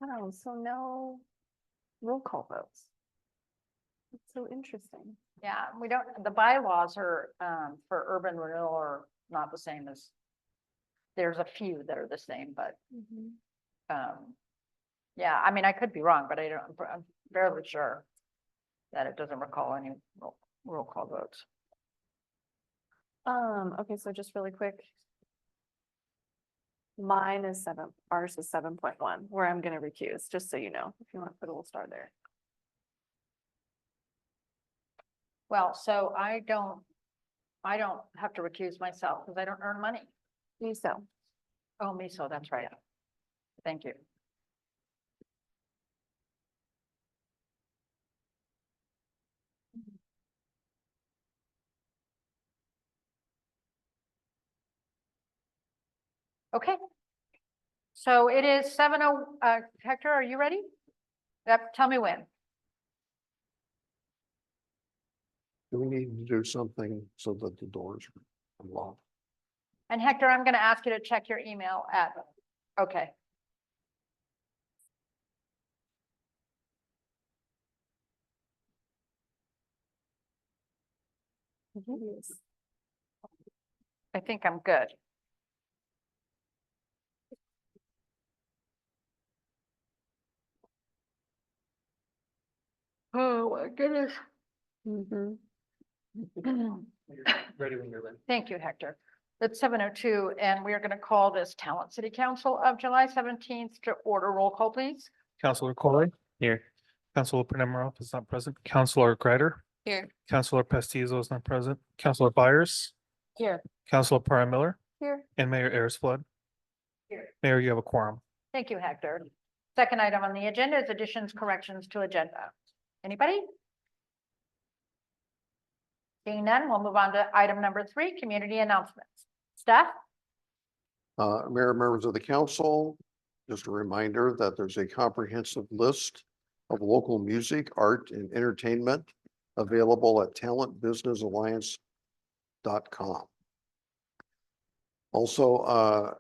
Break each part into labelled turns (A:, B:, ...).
A: Oh, so no roll call votes. That's so interesting.
B: Yeah, we don't, the bylaws are, for urban renewal are not the same as, there's a few that are the same, but, yeah, I mean, I could be wrong, but I'm fairly sure that it doesn't recall any roll call votes.
A: Okay, so just really quick. Mine is ours is 7.1, where I'm gonna recuse, just so you know, if you want to put a little star there.
B: Well, so I don't have to recuse myself because I don't earn money.
A: Me so.
B: Oh, me, so that's right. Thank you. Okay. So it is 7:00, Hector, are you ready? Yep, tell me when.
C: Do we need to do something so that the doors are unlocked?
B: And Hector, I'm gonna ask you to check your email okay.
A: Yes.
B: I think I'm good. Oh, my goodness.
C: Ready when you're ready.
B: Thank you, Hector. It's 7:02, and we are going to call this Talent City Council of July 17th to order. Roll call, please.
D: Counselor Collet. Here. Counselor Panemarov is not present. Counselor Greider.
B: Here.
D: Counselor Pestizo is not present. Counselor Byers.
B: Here.
D: Counselor Para Miller
A: Here.
D: and Mayor Ayers Flood.
B: Here.
D: Mayor, you have a quorum.
B: Thank you, Hector. Second item on the agenda is additions, corrections to agenda. Anybody? Seeing none, we'll move on to item number 3, community announcements. Staff?
C: Mayor, members of the council, just a reminder that there's a comprehensive list of local music, art, and entertainment available at talentbusinessalliance.com. Also,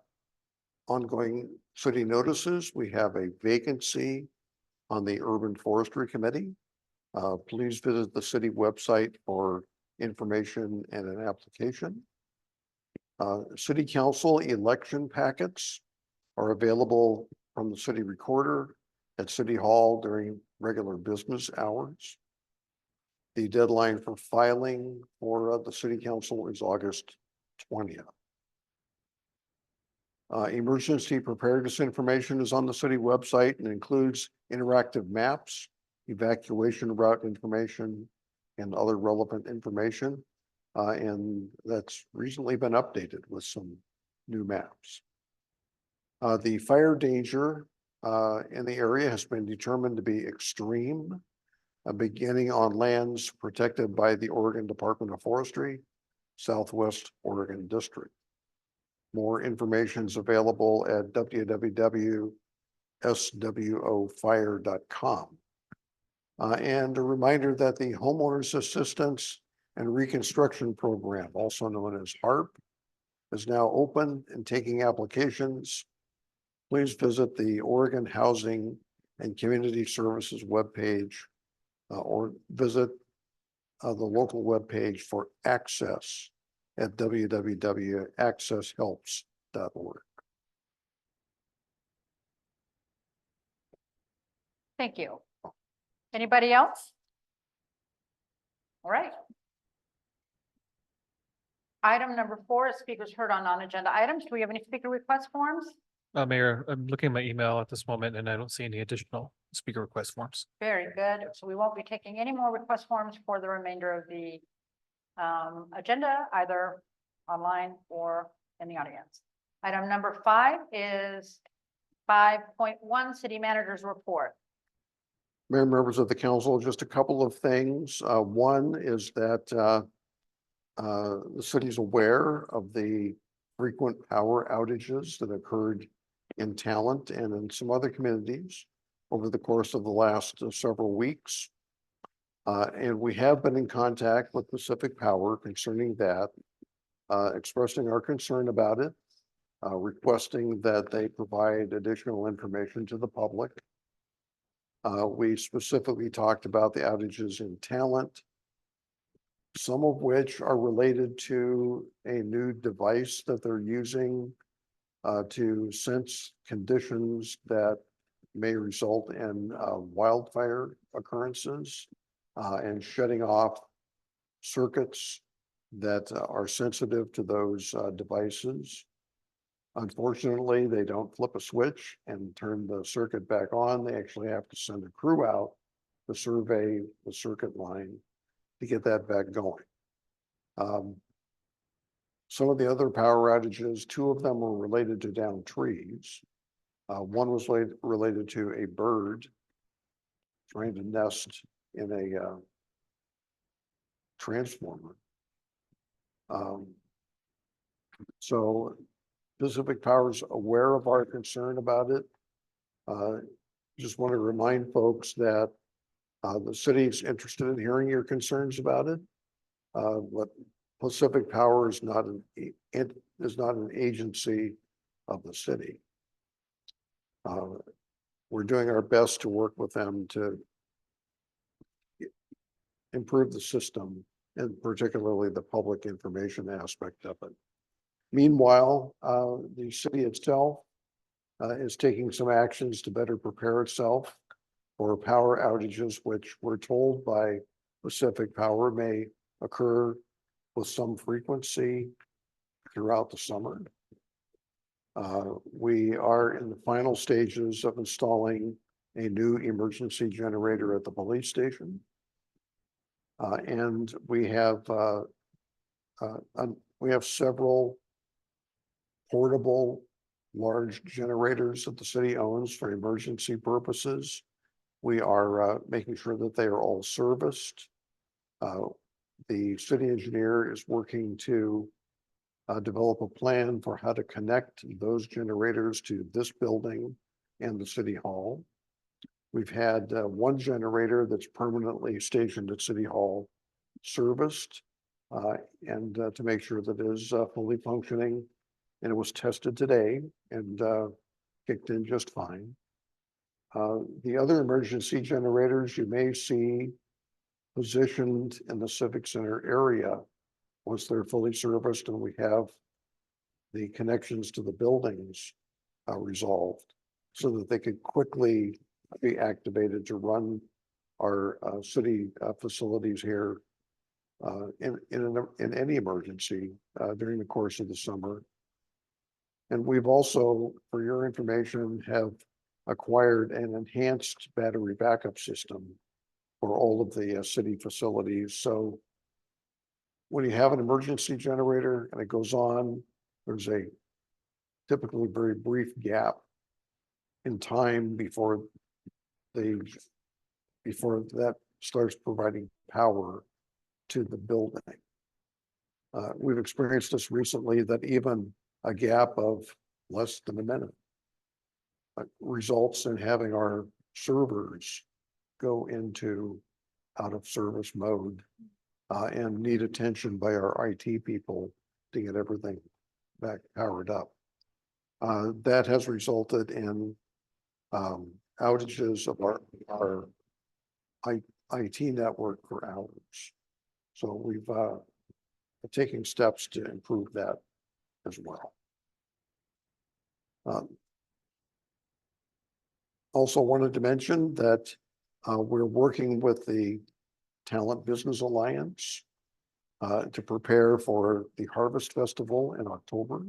C: ongoing city notices, we have a vacancy on the Urban Forestry Committee. Please visit the city website for information and an application. City council election packets are available from the city recorder at City Hall during regular business hours. The deadline for filing for the city council is August 20th. Emergency preparedness information is on the city website and includes interactive maps, evacuation route information, and other relevant information. And that's recently been updated with some new maps. The fire danger in the area has been determined to be extreme, beginning on lands protected by the Oregon Department of Forestry, Southwest Oregon District. More information is available at www.swofire.com. And a reminder that the Homeowners Assistance and Reconstruction Program, also known as HARP, is now open and taking applications. Please visit the Oregon Housing and Community Services webpage or visit the local webpage for access at www.accesshelps.org.
B: Thank you. Anybody else? All right. Item number 4 is speakers heard on non-agenda items. Do we have any speaker request forms?
D: Mayor, I'm looking at my email at this moment and I don't see any additional speaker request forms.
B: Very good. So we won't be taking any more request forms for the remainder of the agenda, either online or in the audience. Item number 5 is 5.1 City Manager's Report.
C: Mayor, members of the council, just a couple of things. One is that the city's aware of the frequent power outages that occurred in Talent and in some other communities over the course of the last several weeks. And we have been in contact with Pacific Power concerning that, expressing our concern about it, requesting that they provide additional information to the public We specifically talked about the outages in Talent, some of which are related to a new device that they're using to sense conditions that may result in wildfire occurrences and shutting off circuits that are sensitive to those devices. Unfortunately, they don't flip a switch and turn the circuit back on. They actually have to send a crew out to survey the circuit line to get that back going. Some of the other power outages, two of them were related to downed trees. One was related to a bird trying to nest in a transformer. So Pacific Power is aware of our concern about it. Just want to remind folks that the city is interested in hearing your concerns about it. But Pacific Power is not an agency of the city. We're doing our best to work with them to improve the system and particularly the public information aspect of it. Meanwhile, the city itself is taking some actions to better prepare itself for power outages, which we're told by Pacific Power may occur with some frequency throughout the summer. We are in the final stages of installing a new emergency generator at the police station. And we have several portable large generators that the city owns for emergency purposes. We are making sure that they are all serviced. The city engineer is working to develop a plan for how to connect those generators to this building and the city hall. We've had one generator that's permanently stationed at City Hall serviced and to make sure that it is fully functioning. And it was tested today and kicked in just fine. The other emergency generators you may see positioned in the Civic Center area once they're fully serviced and we have the connections to the buildings resolved so that they could quickly be activated to run our city facilities here in any emergency during the course of the summer. And we've also, for your information, have acquired an enhanced battery backup system for all of the city facilities. So when you have an emergency generator and it goes on, there's a typically very brief gap in time before that starts providing power to the building. We've experienced this recently that even a gap of less than a minute results in having our servers go into out of service mode and need attention by our IT people to get everything back powered up. That has resulted in outages of our IT network for hours. So we've taking steps to improve that as well. Also wanted to mention that we're working with the Talent Business Alliance to prepare for the Harvest Festival in October.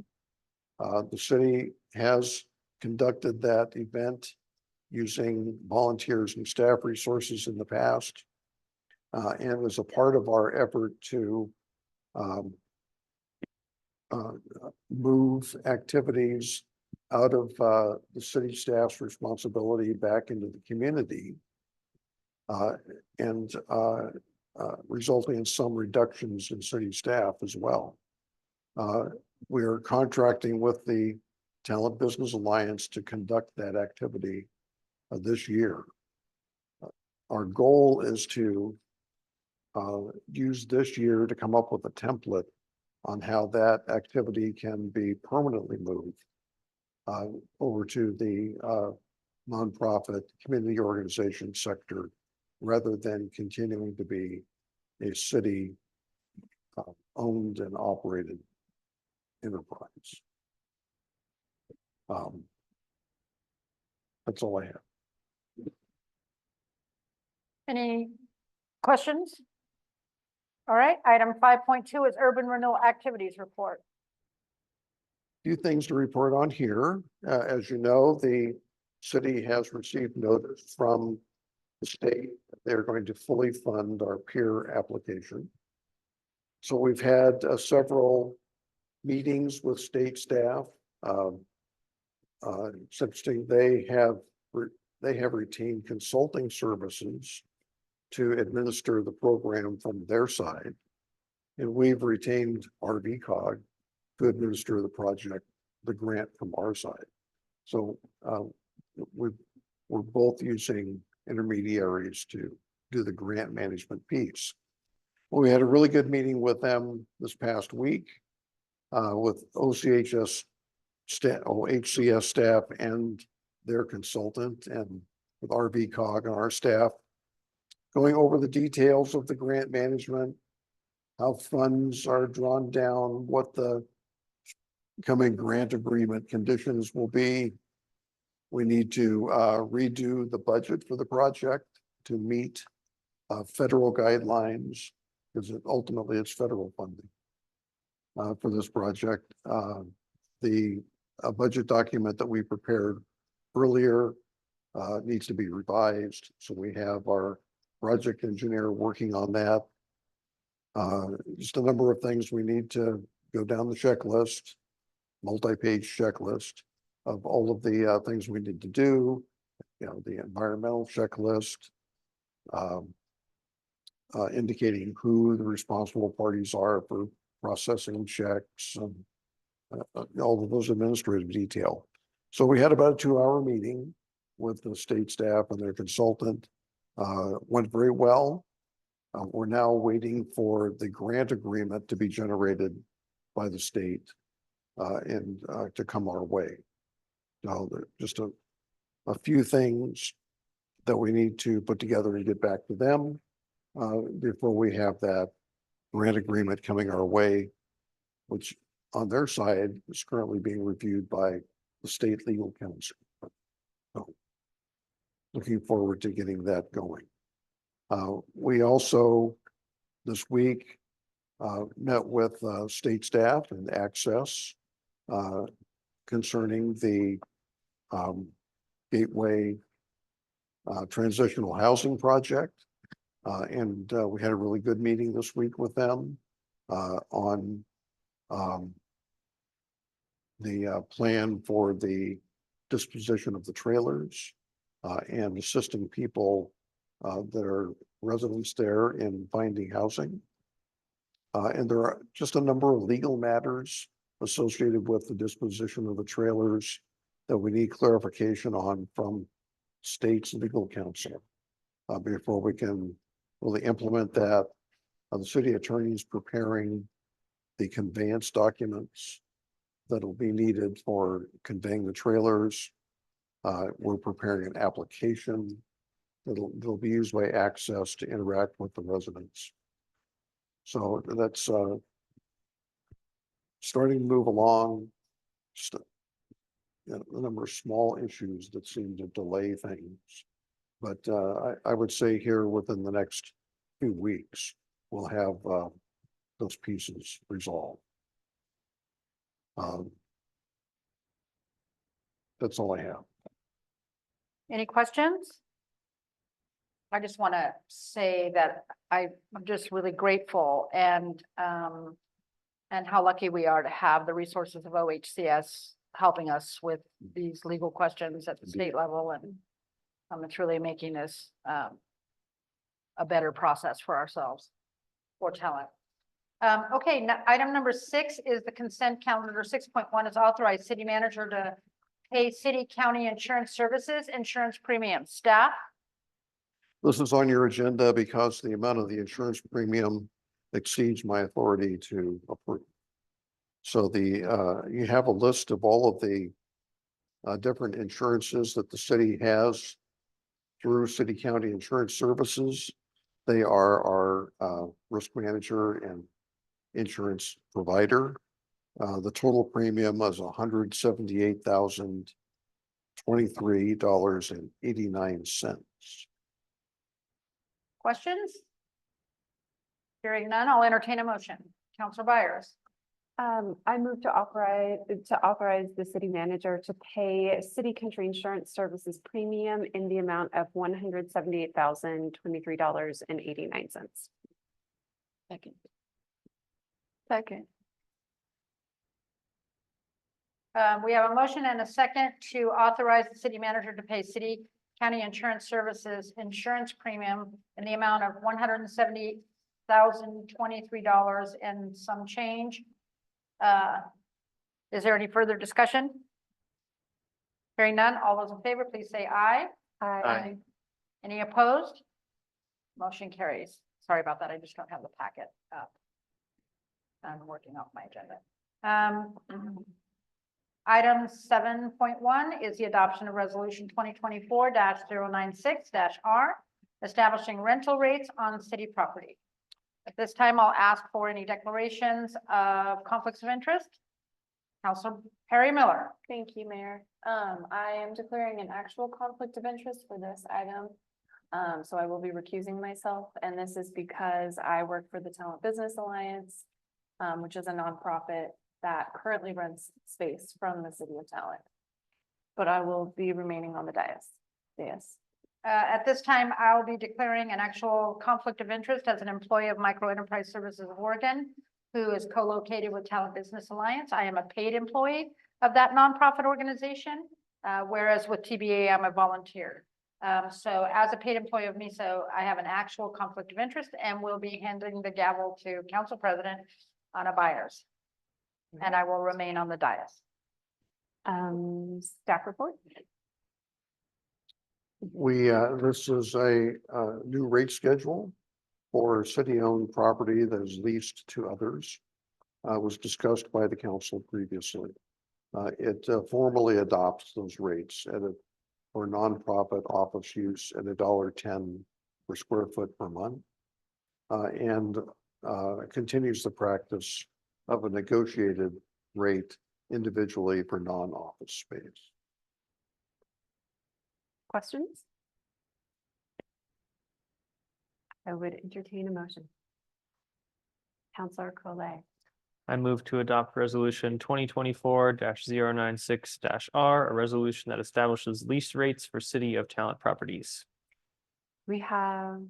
C: The city has conducted that event using volunteers and staff resources in the past. And as a part of our effort to move activities out of the city staff's responsibility back into the community and resulting in some reductions in city staff as well. We are contracting with the Talent Business Alliance to conduct that activity this year. Our goal is to use this year to come up with a template on how that activity can be permanently moved over to the nonprofit, community organization sector, rather than continuing to be a city owned and operated enterprise. That's all I have.
B: Any questions? All right, item 5.2 is urban renewal activities report.
C: Few things to report on here. As you know, the city has received notice from the state that they're going to fully fund our peer application. So we've had several meetings with state staff. It's interesting, they have retained consulting services to administer the program from their side. And we've retained RVCOG to administer the project, the grant from our side. So we're both using intermediaries to do the grant management piece. Well, we had a really good meeting with them this past week with OCHS HCS staff and their consultant, and with RVCOG and our staff, going over the details of the grant management, how funds are drawn down, what the coming grant agreement conditions will be. We need to redo the budget for the project to meet federal guidelines, because ultimately it's federal funding for this project. The budget document that we prepared earlier needs to be revised. So we have our project engineer working on that. Just a number of things we need to go down the checklist, multi-page checklist of all of the things we need to do. You know, the environmental checklist, indicating who the responsible parties are for processing checks, and all of those administrative detail. So we had about a 2-hour meeting with the state staff and their consultant. Went very well. We're now waiting for the grant agreement to be generated by the state and to come our way. Now, just a few things that we need to put together and get back to them before we have that grant agreement coming our way, which on their side is currently being reviewed by the state legal counsel. So, looking forward to getting that going. We also this week met with state staff and Access concerning the Gateway Transitional Housing Project. And we had a really good meeting this week with them on the plan for the disposition of the trailers and assisting people that are residents there in finding housing. And there are just a number of legal matters associated with the disposition of the trailers that we need clarification on from state's legal counsel before we can really implement that. The city attorney is preparing the conveyance documents that'll be needed for conveying the trailers. We're preparing an application that'll be used by Access to interact with the residents. So that's starting to move along. Just a number of small issues that seem to delay things. But I would say here within the next few weeks, we'll have those pieces resolved. That's all I have.
B: Any questions? I just want to say that I'm just really grateful and how lucky we are to have the resources of OHCS helping us with these legal questions at the state level, and it's really making this a better process for ourselves, for talent. Okay, item number 6 is the consent calendar. 6.1 is authorized city manager to pay city county insurance services, insurance premium. Staff?
C: This is on your agenda because the amount of the insurance premium exceeds my authority to approve. So you have a list of all of the different insurances that the city has through City County Insurance Services. They are our risk manager and insurance provider. The total premium is $178,023.89.
B: Questions? Hearing none, I'll entertain a motion. Counselor Byers,
E: I move to authorize the city manager to pay City Country Insurance Services premium in the amount of $178,023.89.
A: Second. Second.
B: we have a motion and a second to authorize the city manager to pay City County Insurance Services insurance premium in the amount of $178,023 and some change. Is there any further discussion? Hearing none, all those in favor, please say aye.
E: Aye.
B: Any opposed? Motion carries. Sorry about that. I just don't have the packet up. I'm working off my agenda. Item 7.1 is the adoption of resolution 2024-096-R, establishing rental rates on city property. At this time, I'll ask for any declarations of conflicts of interest. Councilor Perry Miller.
A: Thank you, Mayor. I am declaring an actual conflict of interest for this item. So I will be recusing myself, and this is because I work for the Talent Business Alliance, which is a nonprofit that currently rents space from the City of Talent. But I will be remaining on the dais. Yes.
B: At this time, I'll be declaring an actual conflict of interest as an employee of Micro Enterprise Services of Oregon, who is co-located with Talent Business Alliance. I am a paid employee of that nonprofit organization, whereas with TBA, I'm a volunteer. So as a paid employee of MISO, I have an actual conflict of interest and will be handing the gavel to Council President Anna Byers. And I will remain on the dais.
E: Staff report.
C: This is a new rate schedule for city-owned property that is leased to others. Was discussed by the council previously. It formally adopts those rates for nonprofit office use at $1.10 per square foot per month. And continues the practice of a negotiated rate individually for non-office space.
E: Questions? I would entertain a motion. Counselor Collet.
F: I move to adopt resolution 2024-096-R, a resolution that establishes lease rates for City of Talent properties.
E: We have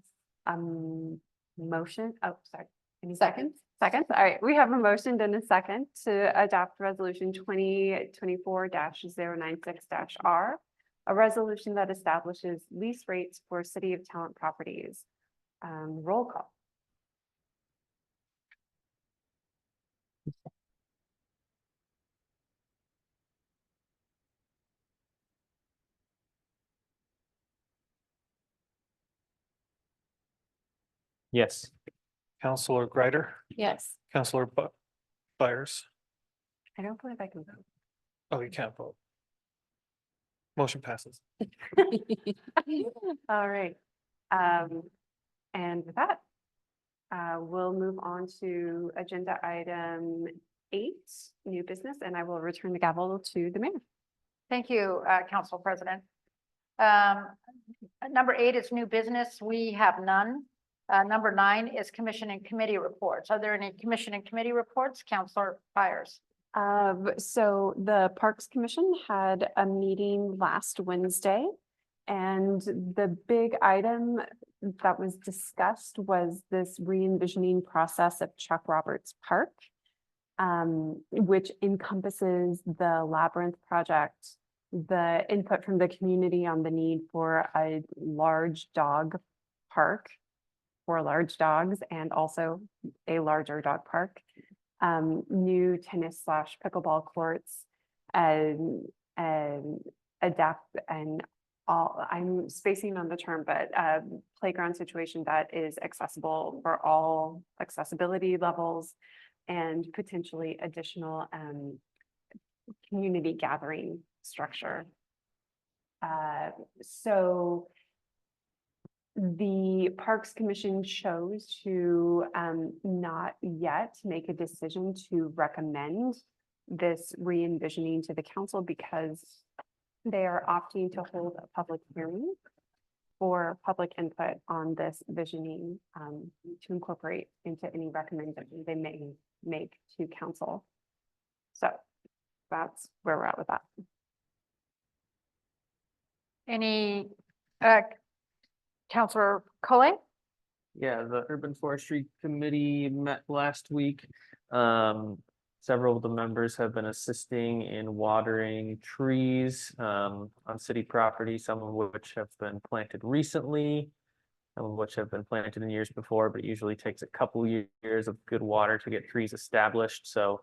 E: motion. Oh, sorry. Any seconds? Seconds. All right. We have a motion and a second to adopt resolution 2024-096-R, a resolution that establishes lease rates for City of Talent properties. Roll call.
F: Yes.
D: Counselor Greider,
A: Yes.
D: Counselor Byers.
E: I don't believe I can vote.
D: Oh, you can't vote. Motion passes.
E: All right. And with that, we'll move on to agenda item 8, new business, and I will return the gavel to the mayor.
B: Thank you, Council President. Number 8 is new business. We have none. Number 9 is commission and committee reports. Are there any commission and committee reports? Councilor Byers.
E: So the Parks Commission had a meeting last Wednesday, and the big item that was discussed was this re-envisioning process of Chuck Roberts Park, which encompasses the Labyrinth project, the input from the community on the need for a large dog park for large dogs and also a larger dog park, new tennis / pickleball courts, and adapt and all, I'm spacing on the term, but playground situation that is accessible for all accessibility levels and potentially additional community gathering structure. So the Parks Commission chose to not yet make a decision to recommend this re-envisioning to the council because they are opting to hold a public hearing for public input on this visioning to incorporate into any recommendation they may make to council. So that's where we're at with that.
B: Any, Counselor Collet?
F: Yeah, the Urban Forestry Committee met last week. Several of the members have been assisting in watering trees on city property, some of which have been planted recently, some of which have been planted in years before, but it usually takes a couple years of good water to get trees established. So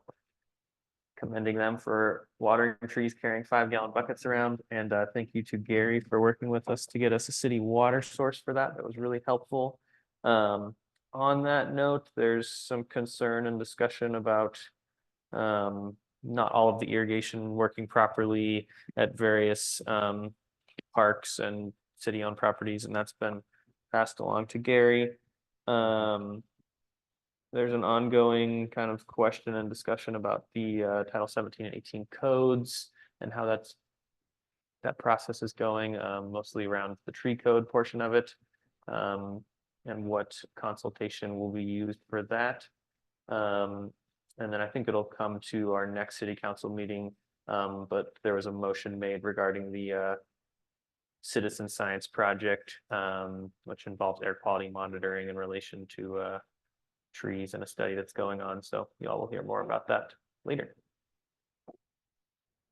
F: commending them for watering trees, carrying 5-gallon buckets around. And thank you to Gary for working with us to get us a city water source for that. That was really helpful. On that note, there's some concern and discussion about not all of the irrigation working properly at various parks and city-owned properties, and that's been passed along to Gary. There's an ongoing kind of question and discussion about the Title 17 and 18 codes and how that process is going, mostly around the tree code portion of it, and what consultation will be used for that. And then I think it'll come to our next city council meeting, but there was a motion made regarding the citizen science project, which involves air quality monitoring in relation to trees and a study that's going on. So y'all will hear more about that later.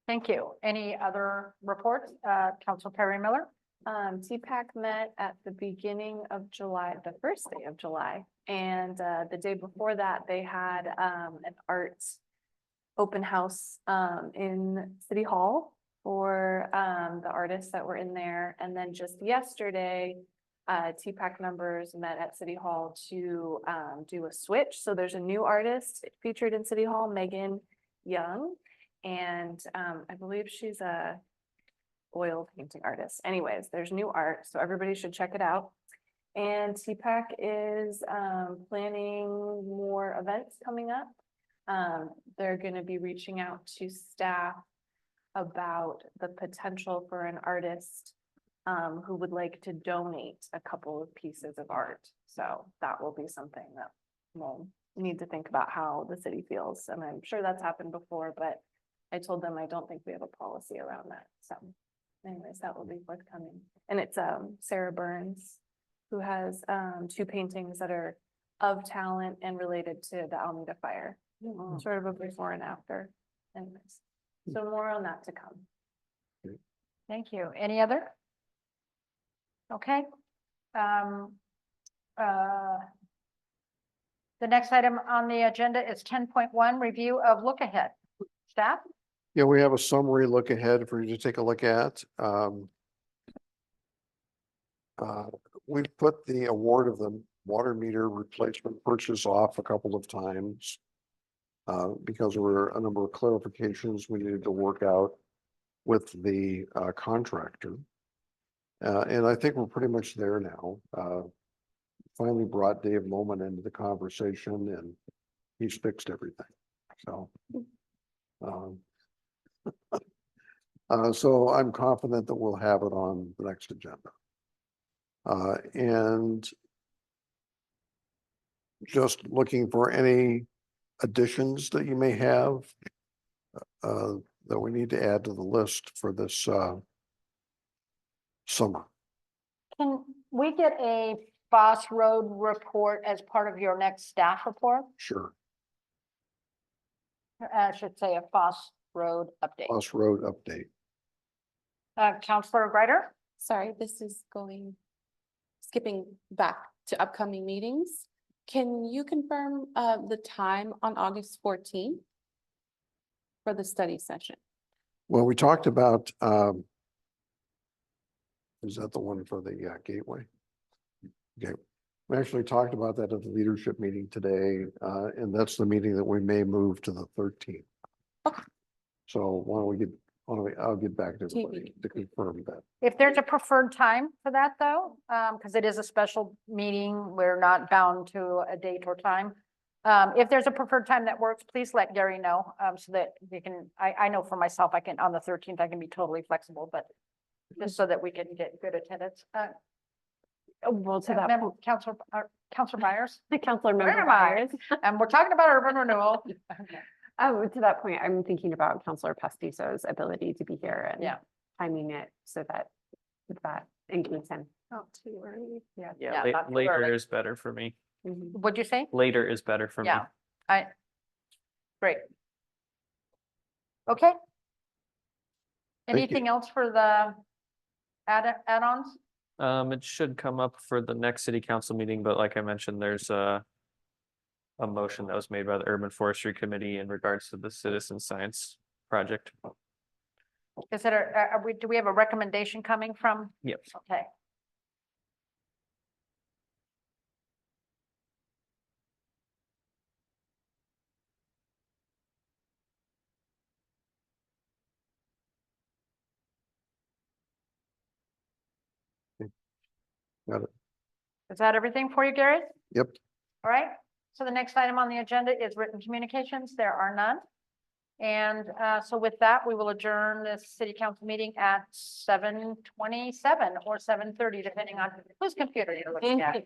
B: Thank you. Any other reports? Councilor Perry Miller?
A: TPAC met at the beginning of July, the first day of July. And the day before that, they had an arts open house in City Hall for the artists that were in there. And then just yesterday, TPAC members met at City Hall to do a switch. So there's a new artist featured in City Hall, Megan Young. And I believe she's a oil painting artist. Anyways, there's new art, so everybody should check it out. And TPAC is planning more events coming up. They're going to be reaching out to staff about the potential for an artist who would like to donate a couple of pieces of art. So that will be something that we'll need to think about how the city feels. And I'm sure that's happened before, but I told them I don't think we have a policy around that. So anyways, that will be forthcoming. And it's Sarah Burns, who has 2 paintings that are of talent and related to the Alameda fire. Sort of a before and after. Anyways, so more on that to come.
B: Thank you. Any other? Okay. The next item on the agenda is 10.1, review of look ahead. Staff?
C: Yeah, we have a summary look ahead for you to take a look at. We've put the award of the water meter replacement purchase off a couple of times because there were a number of clarifications we needed to work out with the contractor. And I think we're pretty much there now. Finally brought Dave Loman into the conversation and he's fixed everything. So, so I'm confident that we'll have it on the next agenda. And just looking for any additions that you may have that we need to add to the list for this summer.
B: Can we get a Foss Road report as part of your next staff report?
C: Sure.
B: I should say a Foss Road update.
C: Foss Road update.
B: Counselor Greider?
G: Sorry, this is skipping back to upcoming meetings. Can you confirm the time on August 14th for the study session?
C: Well, we talked about, is that the one for the gateway? Okay, we actually talked about that at the leadership meeting today, and that's the meeting that we may move to the 13th.
G: Okay.
C: So why don't we I'll get back to
G: TV.
C: everybody to confirm that.
B: If there's a preferred time for that though, because it is a special meeting, we're not bound to a date or time. If there's a preferred time that works, please let Gary know, so that we can, I know for myself, I can, on the 13th, I can be totally flexible, but just so that we can get good attendance.
E: Well, to that point,
B: Counselor Byers,
E: Counselor
B: Where
E: Member
B: am I?
E: Byers.
B: and we're talking about urban renewal.
E: To that point, I'm thinking about Counselor Pastiso's ability to be here and
B: Yeah.
E: timing it so that that includes him.
A: Not too early.
B: Yeah,
F: Yeah,
B: not too
F: later
B: early.
F: is better for me.
E: Mhm.
B: What'd you say?
F: Later is better for me.
B: Yeah, great. Okay.
C: Thank you.
B: Anything else for the add-ons?
F: It should come up for the next city council meeting, but like I mentioned, there's a motion that was made by the Urban Forestry Committee in regards to the citizen science project.
B: Is it, do we have a recommendation coming from?
F: Yep.
B: Okay.
C: Got it.
B: Is that everything for you, Gary?
C: Yep.
B: All right, so the next item on the agenda is written communications. There are none. And so with that, we will adjourn this city council meeting at 7:27 or 7:30, depending on whose computer you're looking at.